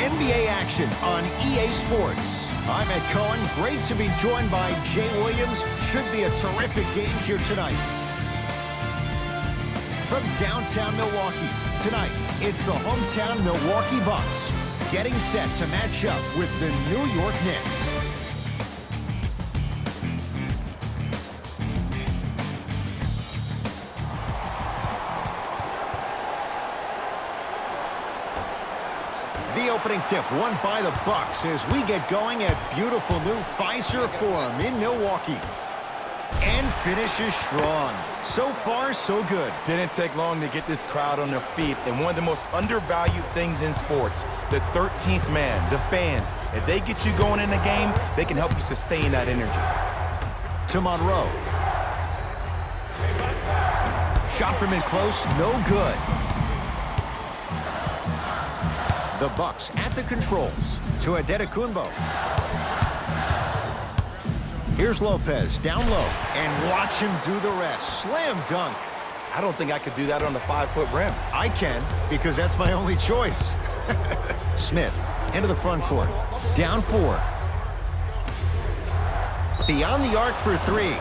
NBA action on EA Sports. I'm Ed Cohen. Great to be joined by Jay Williams. Should be a terrific game here tonight. From downtown Milwaukee, tonight it's the hometown Milwaukee Bucks getting set to match up with the New York Knicks. The opening tip won by the Bucks as we get going at beautiful new Fiserv Forum in Milwaukee. And finishes strong. So far, so good. Didn't take long to get this crowd on their feet, and one of the most undervalued things in sports, the 13th man, the fans. If they get you going in the game, they can help you sustain that energy. To Monroe. Shot from in close, no good. The Bucks at the controls to Adetokunbo. Here's Lopez down low, and watch him do the rest. Slam dunk. I don't think I could do that on the 5-foot rim. I can, because that's my only choice. Smith into the front court. Down 4. Beyond the arc for 3.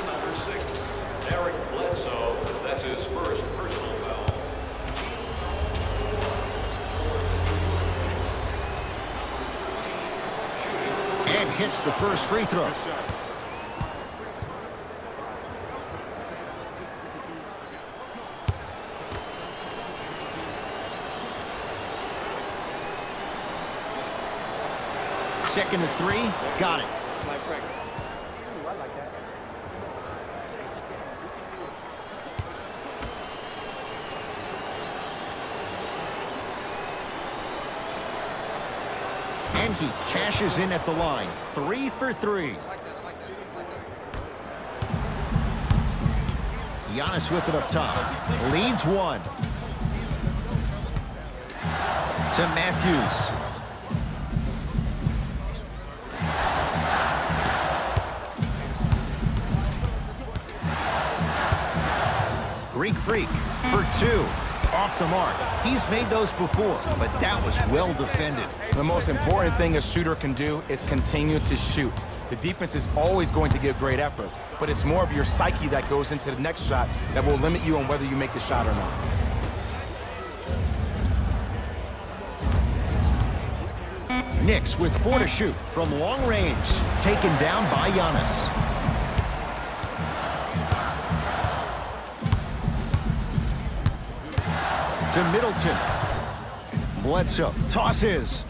Number 6, Eric Bledsoe. That's his first personal foul. And hits the first free throw. Second to 3, got it. And he cashes in at the line. 3 for 3. Giannis with it up top. Leads 1. To Matthews. Greek Freak for 2. Off the mark. He's made those before, but that was well defended. The most important thing a shooter can do is continue to shoot. The defense is always going to give great effort, but it's more of your psyche that goes into the next shot that will limit you on whether you make the shot or not. Knicks with 4 to shoot from long range. Taken down by Giannis. To Middleton. Bledsoe tosses.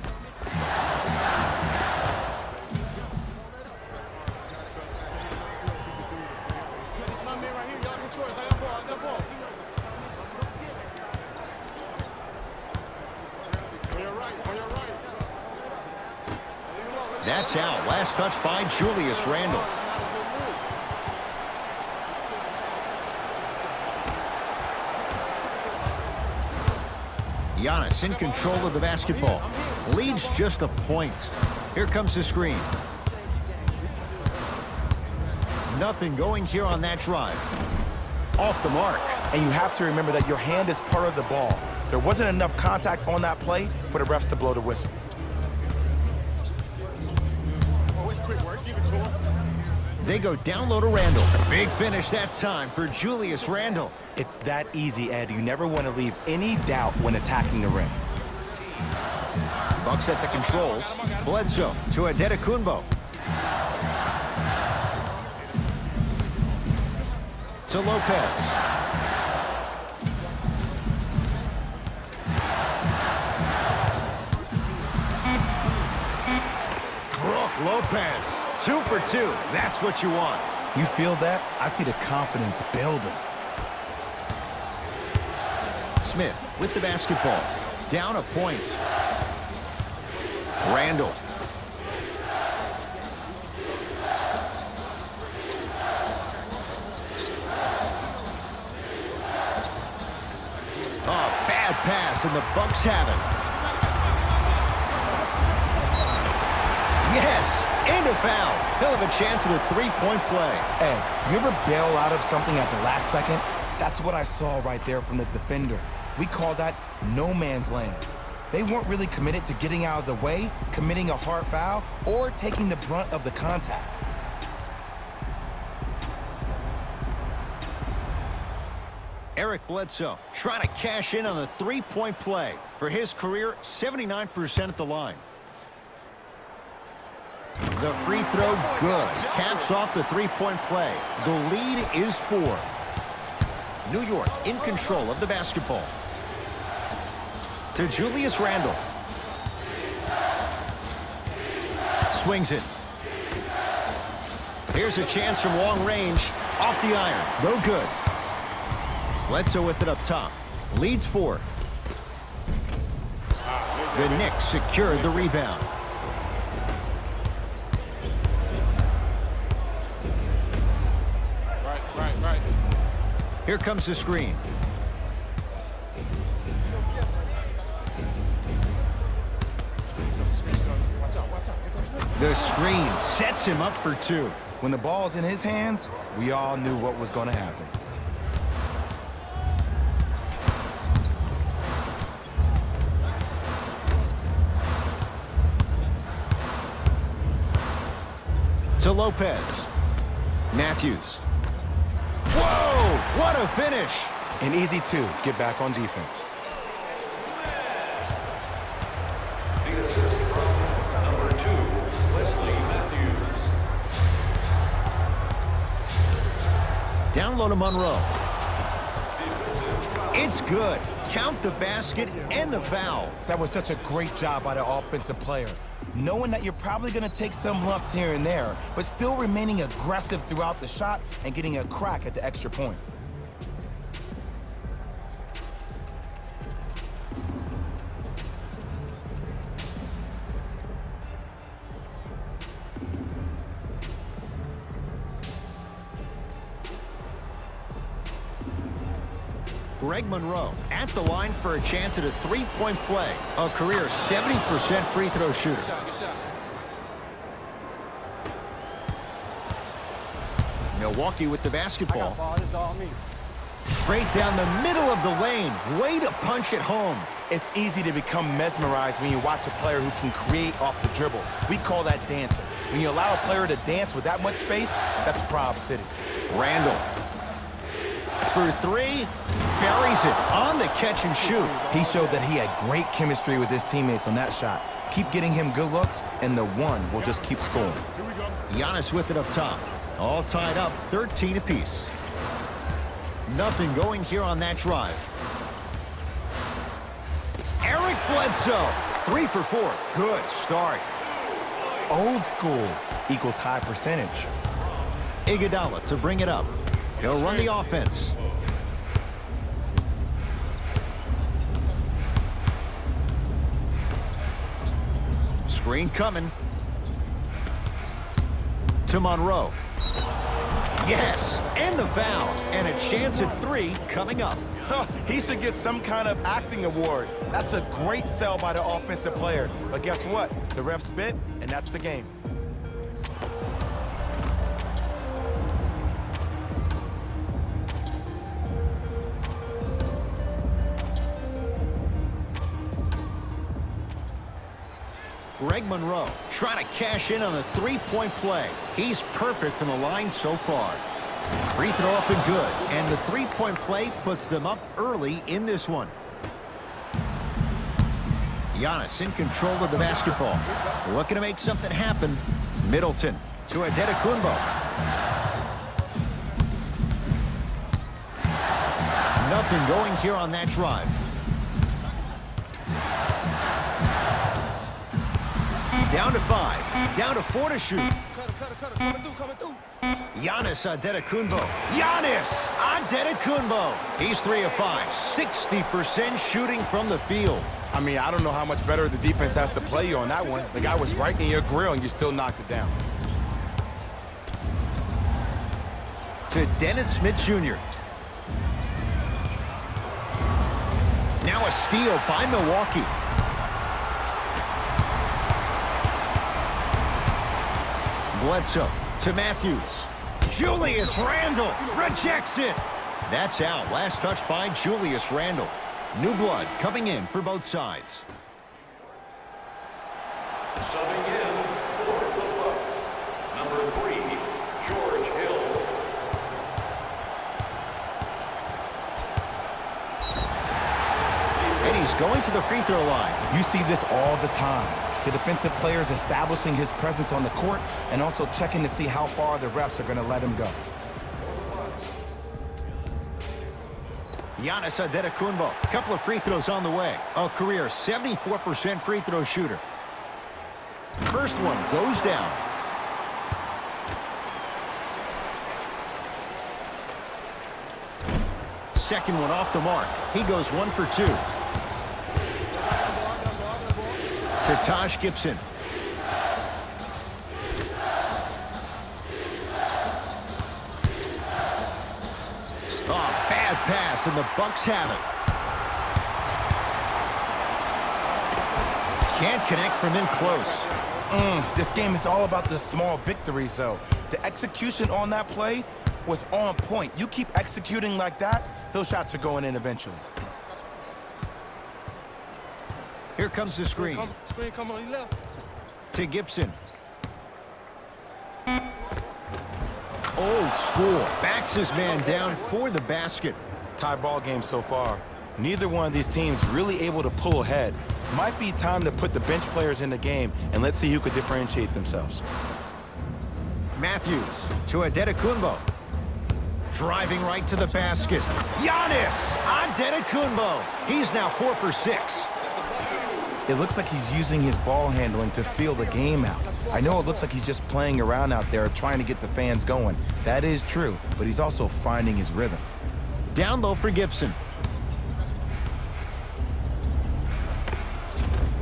That's out. Last touch by Julius Randle. Giannis in control of the basketball. Leads just a point. Here comes the screen. Nothing going here on that drive. Off the mark. And you have to remember that your hand is part of the ball. There wasn't enough contact on that play for the refs to blow the whistle. They go down low to Randle. Big finish that time for Julius Randle. It's that easy, Ed. You never want to leave any doubt when attacking the rim. Bucks at the controls. Bledsoe to Adetokunbo. To Lopez. Brook Lopez. 2 for 2. That's what you want. You feel that? I see the confidence building. Smith with the basketball. Down a point. Randle. Oh, bad pass, and the Bucks have it. Yes, and a foul. He'll have a chance at a three-point play. Hey, you ever bail out of something at the last second? That's what I saw right there from the defender. We call that no man's land. They weren't really committed to getting out of the way, committing a hard foul, or taking the brunt of the contact. Eric Bledsoe trying to cash in on the three-point play. For his career, 79% at the line. The free throw, good. Caps off the three-point play. The lead is 4. New York in control of the basketball. To Julius Randle. Swings it. Here's a chance from long range. Off the iron. No good. Bledsoe with it up top. Leads 4. The Knicks secured the rebound. Right. Here comes the screen. The screen sets him up for 2. When the ball's in his hands, we all knew what was going to happen. To Lopez. Matthews. Whoa! What a finish! An easy 2. Get back on defense. The assist from number 2, Wesley Matthews. Down low to Monroe. It's good. Count the basket and the foul. That was such a great job by the offensive player. Knowing that you're probably going to take some lumps here and there, but still remaining aggressive throughout the shot and getting a crack at the extra point. Greg Monroe at the line for a chance at a three-point play. A career 70% free throw shooter. Good shot. Milwaukee with the basketball. Ball, this is all me. Straight down the middle of the lane. Way to punch it home. It's easy to become mesmerized when you watch a player who can create off the dribble. We call that dancing. When you allow a player to dance with that much space, that's Prob City. Randall. For 3, buries it on the catch and shoot. He showed that he had great chemistry with his teammates on that shot. Keep getting him good looks, and the one will just keep scoring. Giannis with it up top. All tied up, 13 apiece. Nothing going here on that drive. Eric Bledsoe, 3 for 4. Good start. Old school equals high percentage. Iguodala to bring it up. He'll run the offense. Screen coming. To Monroe. Yes, and the foul. And a chance at 3 coming up. He should get some kind of acting award. That's a great sell by the offensive player. But guess what? The ref spit, and that's the game. Greg Monroe trying to cash in on a three-point play. He's perfect from the line so far. Free throw up and good. And the three-point play puts them up early in this one. Giannis in control of the basketball. Looking to make something happen. Middleton to Antetokounmpo. Nothing going here on that drive. Down to 5. Down to 4 to shoot. Coming through. Giannis Antetokounmpo. Giannis Antetokounmpo. He's 3 of 5. 60% shooting from the field. I mean, I don't know how much better the defense has to play you on that one. The guy was right in your grill, and you still knocked it down. To Dennis Smith Jr. Now a steal by Milwaukee. Bledsoe to Matthews. Julius Randle rejects it. That's out. Last touch by Julius Randle. New blood coming in for both sides. Subbing in for the Bucks, number 3, George Hill. And he's going to the free throw line. You see this all the time. The defensive players establishing his presence on the court and also checking to see how far the refs are going to let him go. Giannis Antetokounmpo, a couple of free throws on the way. A career 74% free throw shooter. First one goes down. Second one off the mark. He goes 1 for 2. To Taj Gibson. Oh, bad pass, and the Bucks have it. Can't connect from in close. This game is all about the small victories, though. The execution on that play was on point. You keep executing like that, those shots are going in eventually. Here comes the screen. Screen come on your left. To Gibson. Old school. Backs his man down for the basket. Tie ball game so far. Neither one of these teams really able to pull ahead. Might be time to put the bench players in the game, and let's see who could differentiate themselves. Matthews to Antetokounmpo. Driving right to the basket. Giannis Antetokounmpo. He's now 4 for 6. It looks like he's using his ball handling to feel the game out. I know it looks like he's just playing around out there trying to get the fans going. That is true, but he's also finding his rhythm. Down low for Gibson.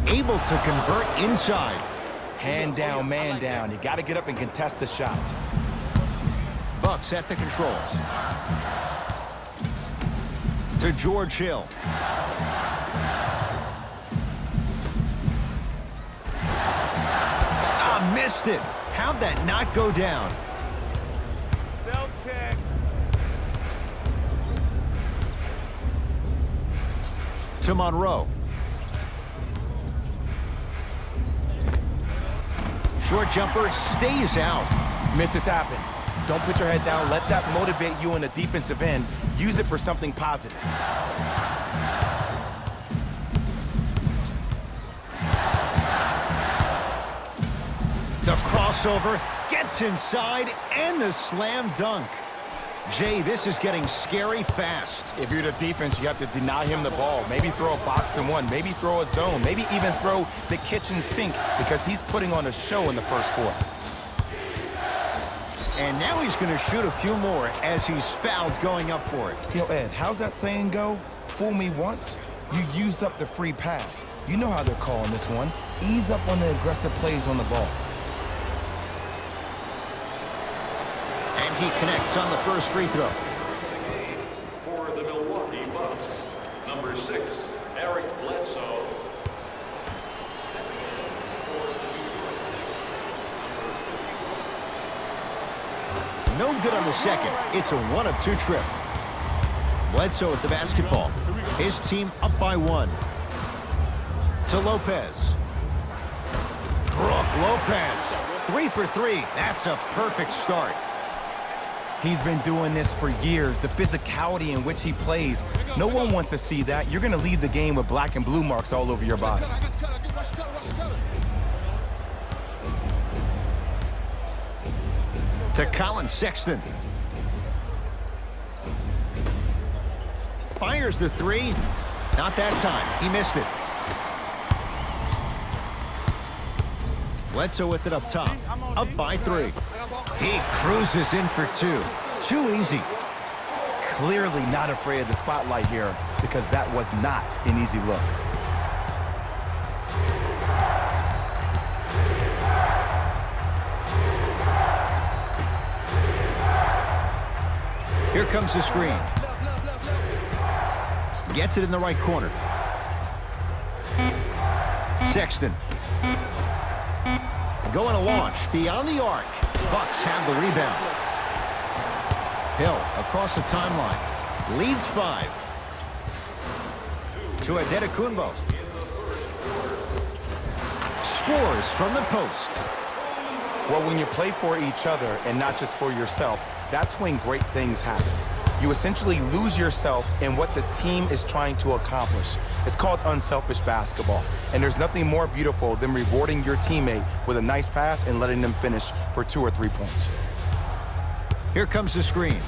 Able to convert inside. Hand down, man down. You got to get up and contest the shot. Bucks at the controls. To George Hill. Missed it. How'd that not go down? Self-check. To Monroe. Short jumper stays out. Misses happen. Don't put your head down. Let that motivate you in the defensive end. Use it for something positive. The crossover gets inside and the slam dunk. Jay, this is getting scary fast. If you're the defense, you have to deny him the ball. Maybe throw a box and one. Maybe throw a zone. Maybe even throw the kitchen sink because he's putting on a show in the first quarter. And now he's going to shoot a few more as he's fouled going up for it. Yo, Ed, how's that saying go? Fool me once, you used up the free pass. You know how they're calling this one. Ease up on the aggressive plays on the ball. And he connects on the first free throw. For the Milwaukee Bucks, number 6, Eric Bledsoe. No good on the second. It's a 1 of 2 trip. Bledsoe with the basketball. His team up by 1. To Lopez. Brooke Lopez. 3 for 3. That's a perfect start. He's been doing this for years, the physicality in which he plays. No one wants to see that. You're going to leave the game with black and blue marks all over your body. To Colin Sexton. Fires the 3. Not that time. He missed it. Bledsoe with it up top. Up by 3. He cruises in for 2. Too easy. Clearly not afraid of the spotlight here because that was not an easy look. Here comes the screen. Gets it in the right corner. Sexton. Going to launch beyond the arc. Bucks have the rebound. Hill across the timeline. Leads 5. To Antetokounmpo. scores from the post. Well, when you play for each other and not just for yourself, that's when great things happen. You essentially lose yourself in what the team is trying to accomplish. It's called unselfish basketball. And there's nothing more beautiful than rewarding your teammate with a nice pass and letting them finish for 2 or 3 points. Here comes the screen.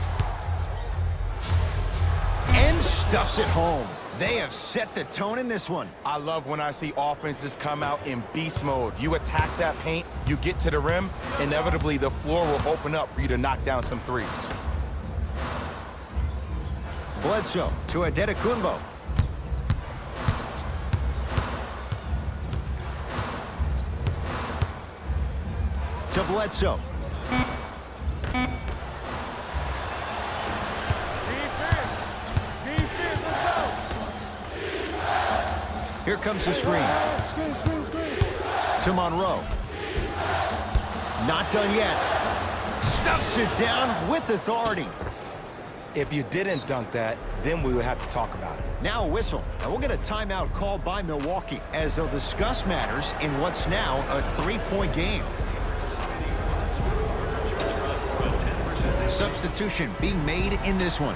And stuffs it home. They have set the tone in this one. I love when I see offenses come out in beast mode. You attack that paint, you get to the rim, inevitably the floor will open up for you to knock down some threes. Bledsoe to Adetokunbo. To Bledsoe. Here comes the screen. To Monroe. Not done yet. Stuffs it down with authority. If you didn't dunk that, then we would have to talk about it. Now a whistle, and we'll get a timeout called by Milwaukee as they'll discuss matters in what's now a 3-point game. Substitution being made in this one.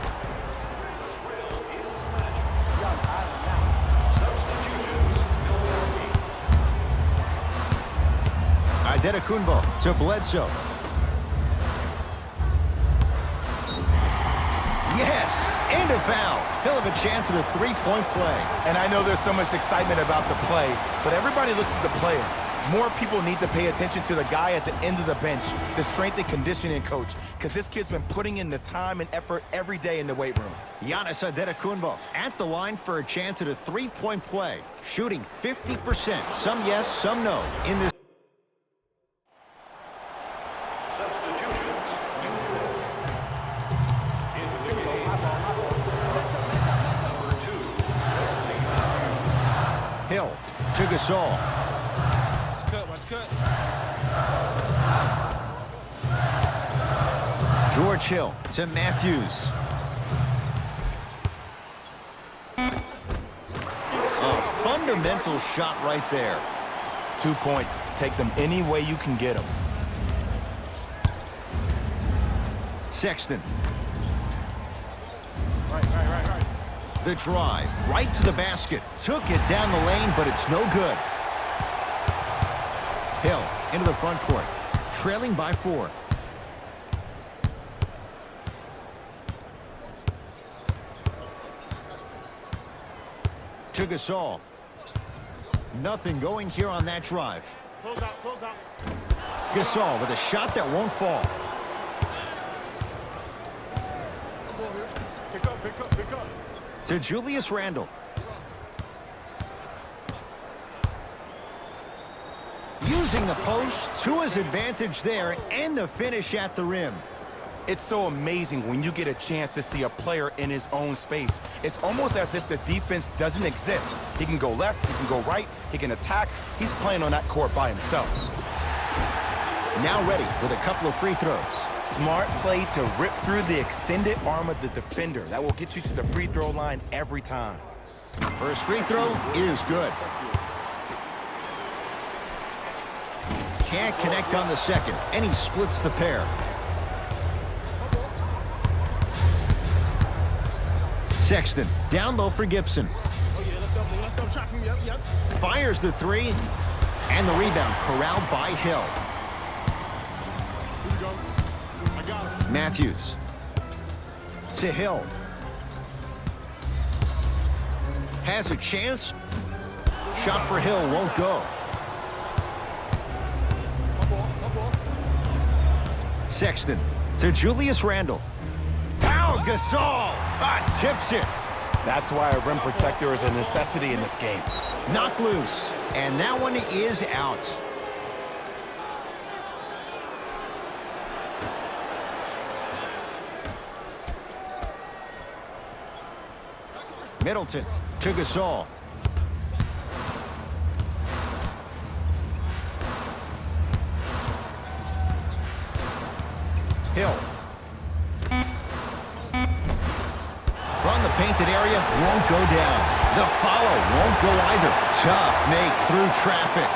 Adetokunbo to Bledsoe. Yes, and a foul. He'll have a chance at a 3-point play. And I know there's so much excitement about the play, but everybody looks at the player. More people need to pay attention to the guy at the end of the bench, the strength and conditioning coach, because this kid's been putting in the time and effort every day in the weight room. Giannis Adetokunbo at the line for a chance at a 3-point play, shooting 50%. Some yes, some no in this. Substitutions. Into the game. Number 2, Wesley Matthews. Hill to Gasol. Watch cut. George Hill to Matthews. A fundamental shot right there. 2 points. Take them any way you can get them. Sexton. Right. The drive right to the basket. Took it down the lane, but it's no good. Hill into the front court, trailing by 4. To Gasol. Nothing going here on that drive. Close out. Gasol with a shot that won't fall. Pick up. To Julius Randle. Using the post to his advantage there, and the finish at the rim. It's so amazing when you get a chance to see a player in his own space. It's almost as if the defense doesn't exist. He can go left, he can go right, he can attack. He's playing on that court by himself. Now ready with a couple of free throws. Smart play to rip through the extended arm of the defender. That will get you to the free throw line every time. First free throw is good. Can't connect on the second, and he splits the pair. Sexton down low for Gibson. Oh yeah, let's double shot. Yep. Fires the 3, and the rebound corralled by Hill. Here we go. I got it. Matthews to Hill. Has a chance. Shot for Hill won't go. Sexton to Julius Randle. Pow, Gasol! Tips it. That's why a rim protector is a necessity in this game. Knocked loose, and that one is out. Middleton to Gasol. Hill. From the painted area, won't go down. The follow won't go either. Tough make through traffic.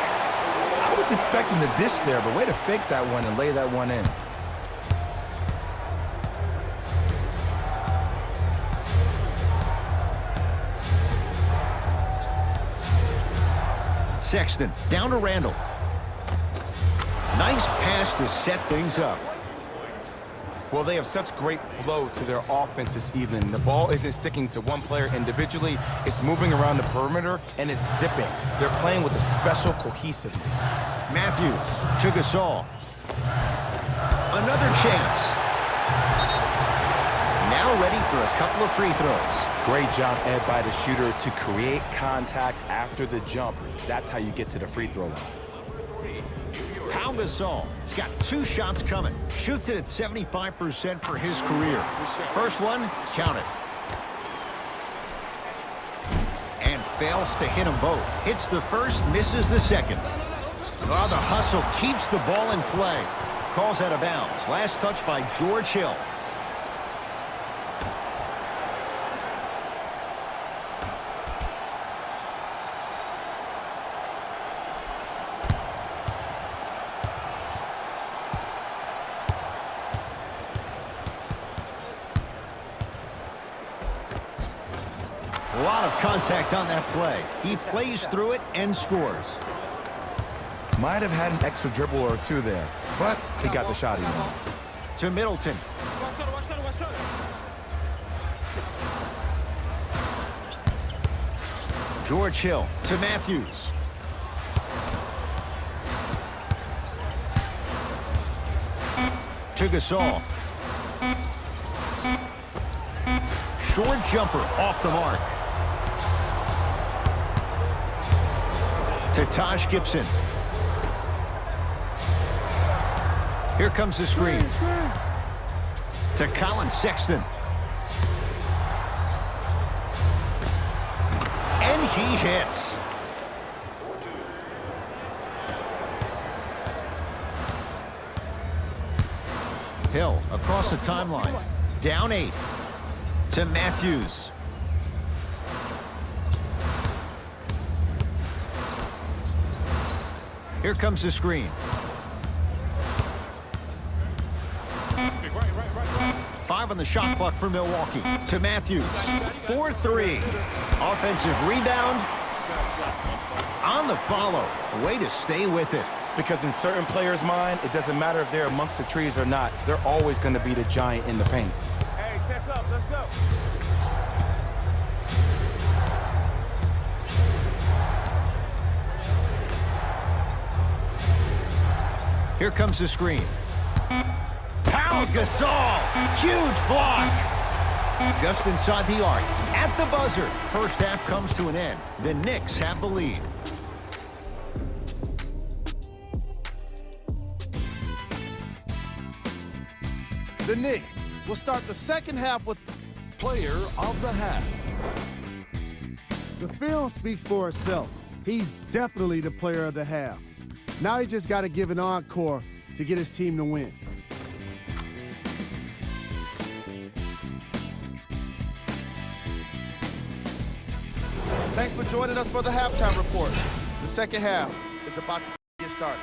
I was expecting the dish there, but way to fake that one and lay that one in. Sexton, down to Randall. Nice pass to set things up. Well, they have such great flow to their offense this evening. The ball isn't sticking to one player individually. It's moving around the perimeter, and it's zipping. They're playing with a special cohesiveness. Matthews to Gasol. Another chance. Now ready for a couple of free throws. Great job, Ed, by the shooter to create contact after the jump. That's how you get to the free throw line. Pau Gasol. He's got 2 shots coming. Shoots it at 75% for his career. First one, count it. And fails to hit them both. Hits the first, misses the second. Oh, the hustle keeps the ball in play. Calls out of bounds. Last touch by George Hill. A lot of contact on that play. He plays through it and scores. Might have had an extra dribble or two there, but he got the shot he wanted. To Middleton. George Hill to Matthews. To Gasol. Short jumper off the mark. To Taj Gibson. Here comes the screen. To Colin Sexton. And he hits. Hill across the timeline. Down 8. To Matthews. Here comes the screen. Five on the shot clock for Milwaukee. To Matthews. 4-3. Offensive rebound. On the follow. Way to stay with it. Because in certain players' mind, it doesn't matter if they're amongst the trees or not. They're always going to be the giant in the paint. Hey, check up. Let's go. Here comes the screen. Pau Gasol. Huge block. Just inside the arc. At the buzzer. First half comes to an end. The Knicks have the lead. The Knicks will start the second half with Player of the half. the film speaks for itself. He's definitely the player of the half. Now he just got to give an encore to get his team to win. Thanks for joining us for the halftime report. The second half is about to get started.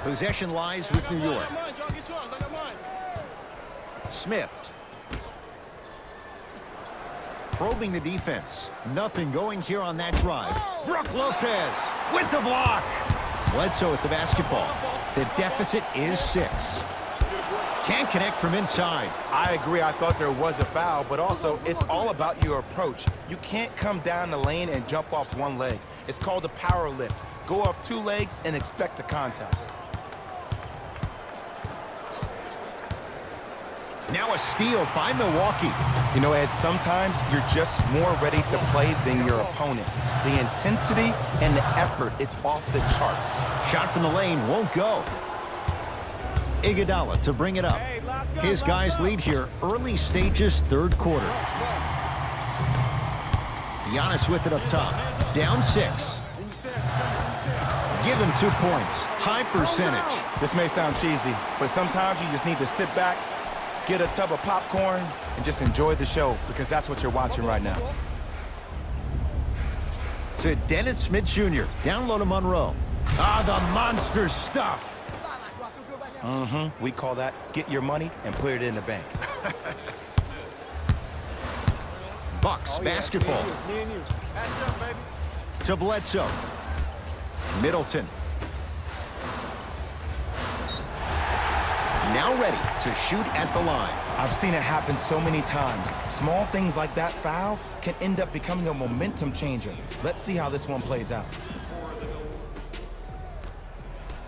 Possession lies with New York. Smith. Probing the defense. Nothing going here on that drive. Brook Lopez with the block. Bledsoe with the basketball. The deficit is 6. Can't connect from inside. I agree. I thought there was a foul, but also it's all about your approach. You can't come down the lane and jump off one leg. It's called a power lift. Go off 2 legs and expect the contact. Now a steal by Milwaukee. You know, Ed, sometimes you're just more ready to play than your opponent. The intensity and the effort is off the charts. Shot from the lane won't go. Iguodala to bring it up. His guys lead here early stages, third quarter. Giannis with it up top. Down 6. Give him 2 points. High percentage. This may sound cheesy, but sometimes you just need to sit back, get a tub of popcorn, and just enjoy the show, because that's what you're watching right now. To Dennis Smith Jr. Down low to Monroe. Ah, the monster stuff. We call that get your money and put it in the bank. Bucks basketball. Me and you. Pass up, baby. To Bledsoe. Middleton. Now ready to shoot at the line. I've seen it happen so many times. Small things like that foul can end up becoming a momentum changer. Let's see how this one plays out.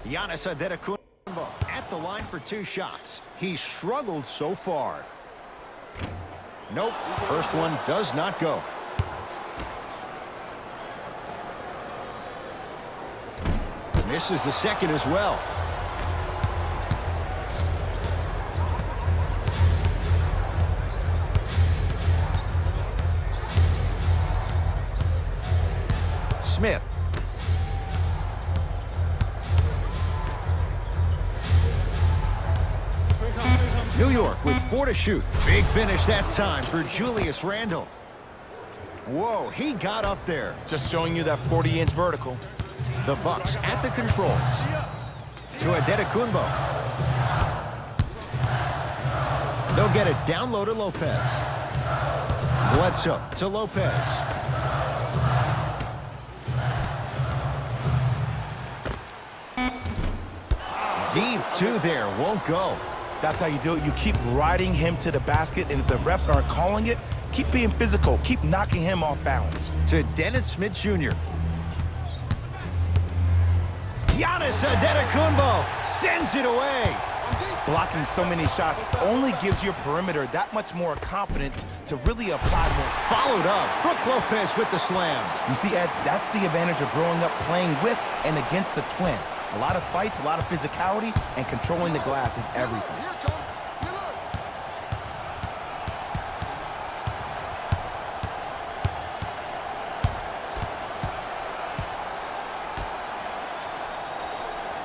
Giannis Antetokounmpo at the line for 2 shots. He struggled so far. Nope, first one does not go. Misses the second as well. Smith. New York with 4 to shoot. Big finish that time for Julius Randle. Whoa, he got up there. Just showing you that 40-inch vertical. The Bucks at the controls. To Antetokounmpo. They'll get it down low to Lopez. Bledsoe to Lopez. Deep 2 there, won't go. That's how you do it. You keep riding him to the basket, and if the refs aren't calling it, keep being physical. Keep knocking him off balance. To Dennis Smith Jr. Giannis Antetokounmpo sends it away. Blocking so many shots only gives your perimeter that much more confidence to really apply more. Followed up. Brook Lopez with the slam. You see, Ed, that's the advantage of growing up playing with and against a twin. A lot of fights, a lot of physicality, and controlling the glass is everything.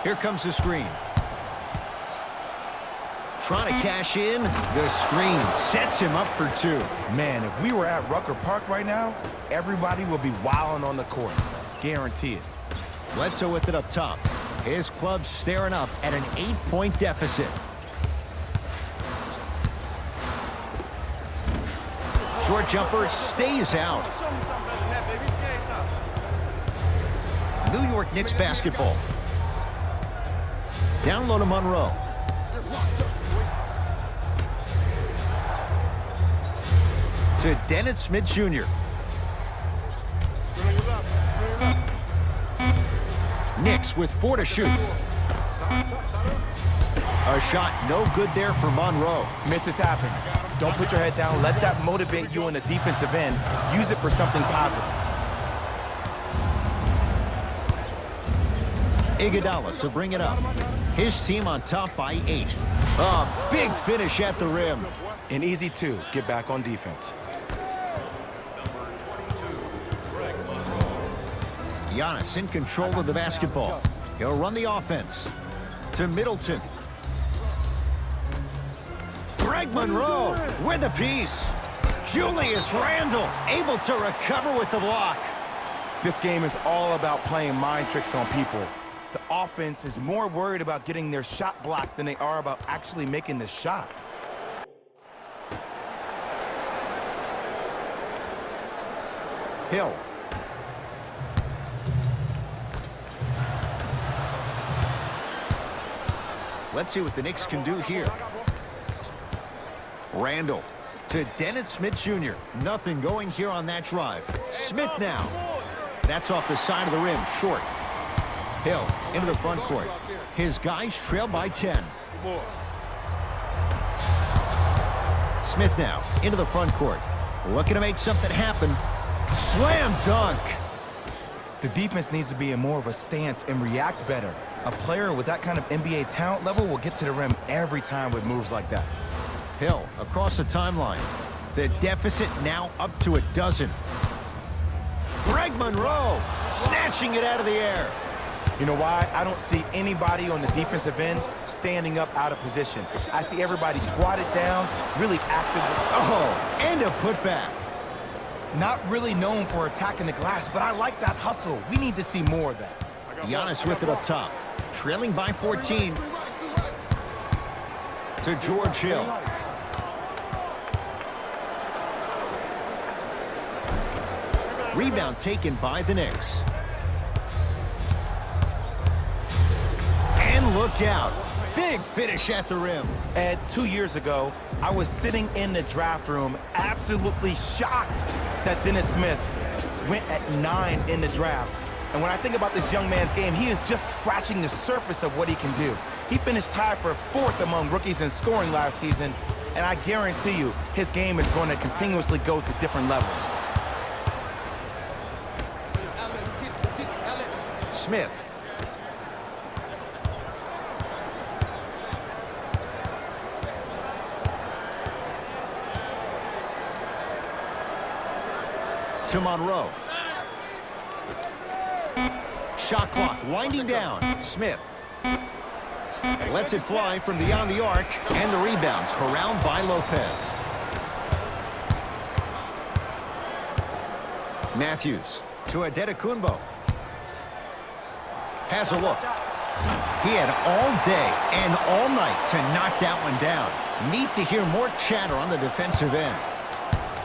Here comes the screen. Trying to cash in. The screen sets him up for 2. Man, if we were at Rucker Park right now, everybody would be wilding on the court. Guarantee it. Bledsoe with it up top. His club staring up at an 8-point deficit. Short jumper stays out. Show me something better than that, baby. Game time. New York Knicks basketball. Down low to Monroe. To Dennis Smith Jr. Knicks with 4 to shoot. A shot no good there for Monroe. Misses happen. Don't put your head down. Let that motivate you on the defensive end. Use it for something positive. Iguodala to bring it up. His team on top by 8. A big finish at the rim. And easy, too. Get back on defense. Giannis in control of the basketball. He'll run the offense. To Middleton. Greg Monroe with a piece. Julius Randle able to recover with the block. This game is all about playing mind tricks on people. The offense is more worried about getting their shot blocked than they are about actually making the shot. Hill. Let's see what the Knicks can do here. Randle to Dennis Smith Jr. Nothing going here on that drive. Smith now. That's off the side of the rim, short. Hill into the front court. His guys trail by 10. Smith now into the front court. Looking to make something happen. Slam dunk. The defense needs to be in more of a stance and react better. A player with that kind of NBA talent level will get to the rim every time with moves like that. Hill across the timeline. The deficit now up to 12. Greg Monroe snatching it out of the air. You know why? I don't see anybody on the defensive end standing up out of position. I see everybody squatted down, really active. Oh, and a putback. Not really known for attacking the glass, but I like that hustle. We need to see more of that. Giannis with it up top. Trailing by 14. To George Hill. Rebound taken by the Knicks. And look out. Big finish at the rim. Ed, 2 years ago, I was sitting in the draft room absolutely shocked that Dennis Smith went at 9 in the draft. And when I think about this young man's game, he is just scratching the surface of what he can do. He finished tied for 4th among rookies in scoring last season, and I guarantee you his game is going to continuously go to different levels. Smith. To Monroe. Shot clock winding down. Smith lets it fly from beyond the arc, and the rebound corralled by Lopez. Matthews to Adetokunbo. Has a look. He had all day and all night to knock that one down. Need to hear more chatter on the defensive end.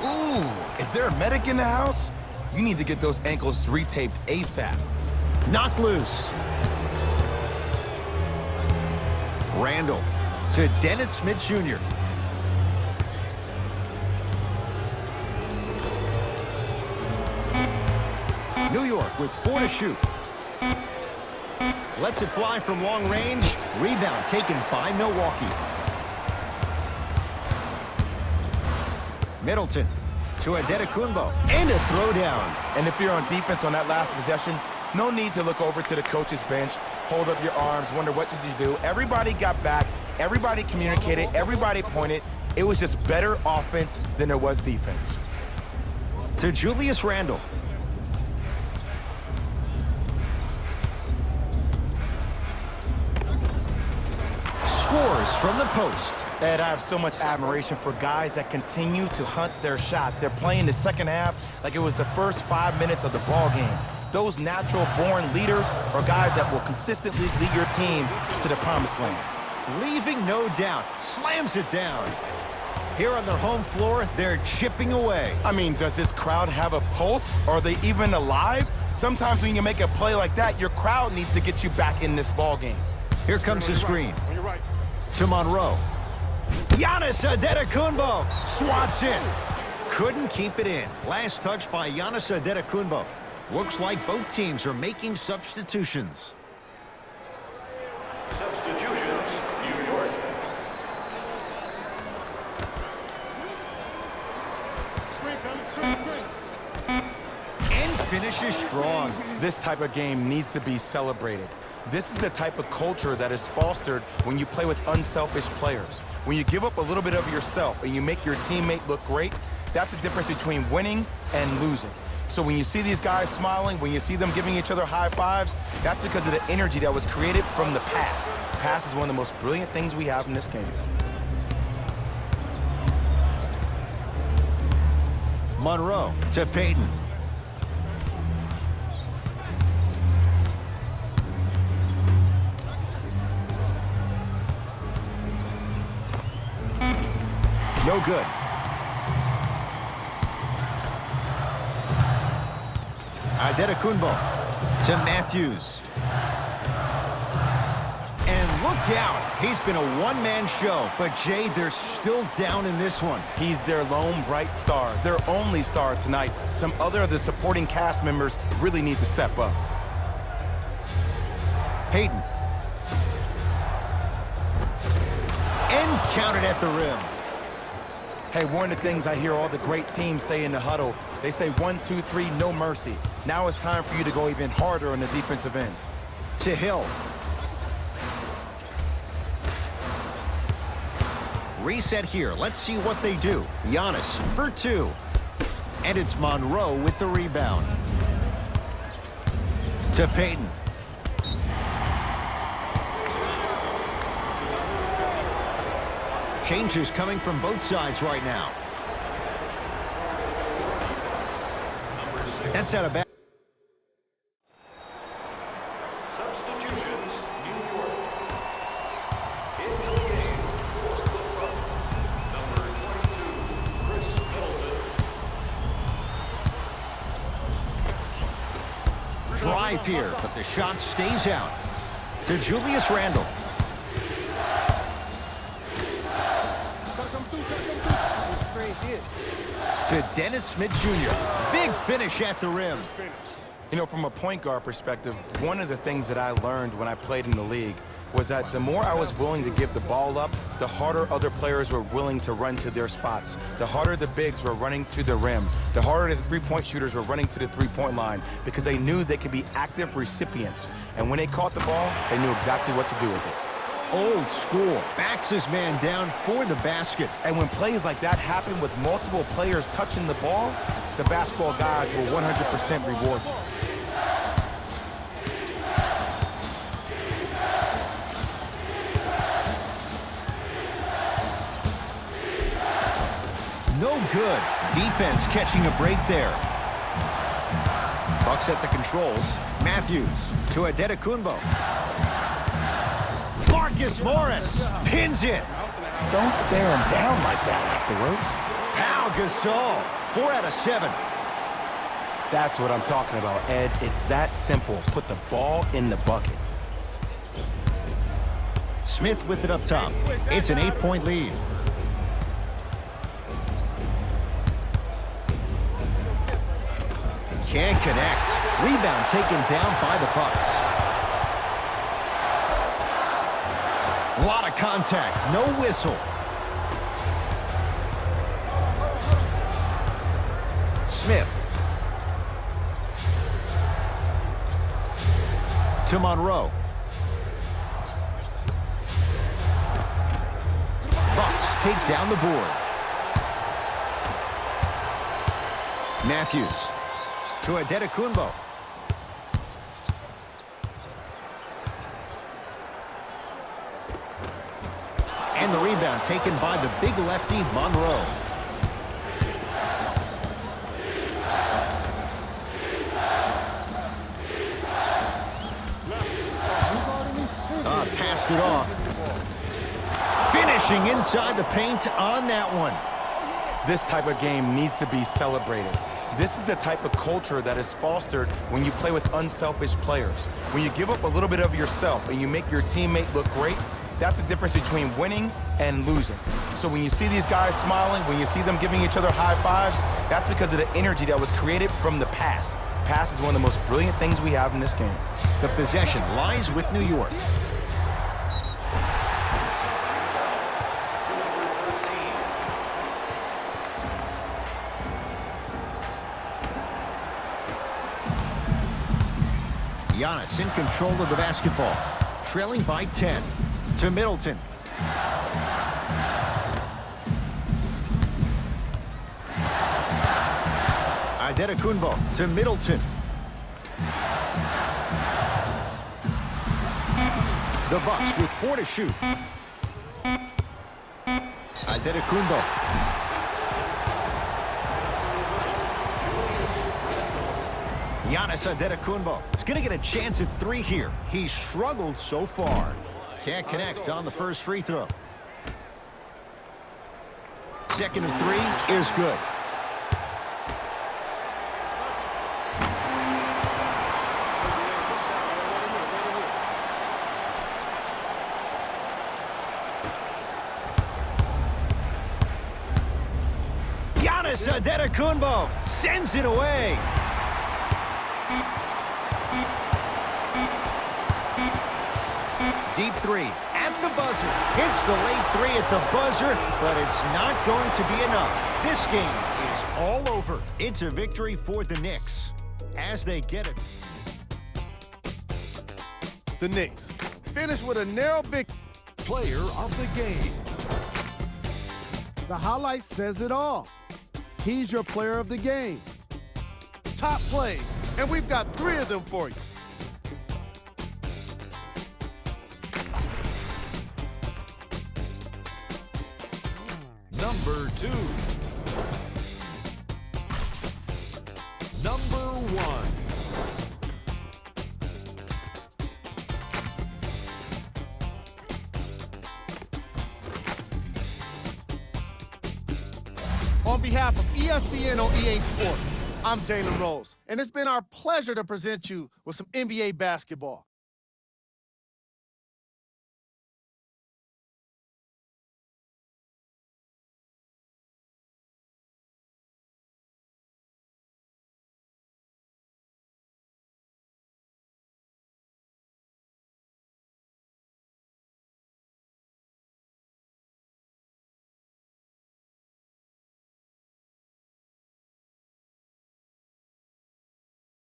Ooh, is there a medic in the house? You need to get those ankles retaped ASAP. Knocked loose. Randall to Dennis Smith Jr. New York with 4 to shoot. Lets it fly from long range. Rebound taken by Milwaukee. Middleton to Adetokunbo. And a throwdown. And if you're on defense on that last possession, no need to look over to the coach's bench, hold up your arms, wonder what did you do. Everybody got back, everybody communicated, everybody pointed. It was just better offense than there was defense. To Julius Randle. Scores from the post. Ed, I have so much admiration for guys that continue to hunt their shot. They're playing the second half like it was the first 5 minutes of the ball game. Those natural-born leaders are guys that will consistently lead your team to the promised land. Leaving no doubt. Slams it down. Here on their home floor, they're chipping away. I mean, does this crowd have a pulse? Are they even alive? Sometimes when you make a play like that, your crowd needs to get you back in this ball game. Here comes the screen. To Monroe. Giannis Adetokunbo swats in. Couldn't keep it in. Last touch by Giannis Adetokunbo. Looks like both teams are making substitutions. Substitutions, New York. And finishes strong. This type of game needs to be celebrated. This is the type of culture that is fostered when you play with unselfish players. When you give up a little bit of yourself and you make your teammate look great, that's the difference between winning and losing. So when you see these guys smiling, when you see them giving each other high fives, that's because of the energy that was created from the pass. Pass is one of the most brilliant things we have in this game. Monroe to Payton. No good. Adetokunbo to Matthews. And look out. He's been a one-man show, but Jay, they're still down in this one. He's their lone bright star, their only star tonight. Some other of the supporting cast members really need to step up. Payton. And counted at the rim. Hey, one of the things I hear all the great teams say in the huddle, they say 1, 2, 3, no mercy. Now it's time for you to go even harder on the defensive end. To Hill. Reset here. Let's see what they do. Giannis for 2. And it's Monroe with the rebound. To Payton. Changes coming from both sides right now. That's out of bounds. Substitutions, New York. Into the game for the Bucks, number 22, Chris Middleton. Drive here, but the shot stays out. To Julius Randle. To Dennis Smith Jr. Big finish at the rim. You know, from a point guard perspective, one of the things that I learned when I played in the league was that the more I was willing to give the ball up, the harder other players were willing to run to their spots. The harder the bigs were running to the rim. The harder the three-point shooters were running to the three-point line because they knew they could be active recipients. And when they caught the ball, they knew exactly what to do with it. Old school. Backs his man down for the basket. And when plays like that happen with multiple players touching the ball, the basketball gods will 100% reward you. No good. Defense catching a break there. Bucks at the controls. Matthews to Adetokunbo. Marcus Morris pins it. Don't stare him down like that afterwards. Pau Gasol, 4 out of 7. That's what I'm talking about, Ed. It's that simple. Put the ball in the bucket. Smith with it up top. It's an 8-point lead. Can't connect. Rebound taken down by the Bucks. A lot of contact. No whistle. Smith. To Monroe. Bucks take down the board. Matthews. To Adetokunbo. And the rebound taken by the big lefty, Monroe. Passed it off. Finishing inside the paint on that one. This type of game needs to be celebrated. This is the type of culture that is fostered when you play with unselfish players. When you give up a little bit of yourself and you make your teammate look great, that's the difference between winning and losing. So when you see these guys smiling, when you see them giving each other high fives, that's because of the energy that was created from the pass. Pass is one of the most brilliant things we have in this game. The possession lies with New York. Giannis in control of the basketball. Trailing by 10. To Middleton. Adetokunbo to Middleton. The Bucks with 4 to shoot. Adetokunbo. Giannis Adetokunbo is going to get a chance at 3 here. He's struggled so far. Can't connect on the first free throw. Second and 3 is good. Giannis Adetokunbo sends it away. Deep 3 at the buzzer. Hits the late 3 at the buzzer, but it's not going to be enough. This game is all over. It's a victory for the Knicks as they get it. The Knicks finish with a narrow victory. Player of the game. The highlight says it all. He's your player of the game. Top plays, and we've got 3 of them for you. Number 2. Number On behalf of ESPN on EA Sports, I'm Jalen Rose, and it's been our pleasure to present you with some NBA basketball.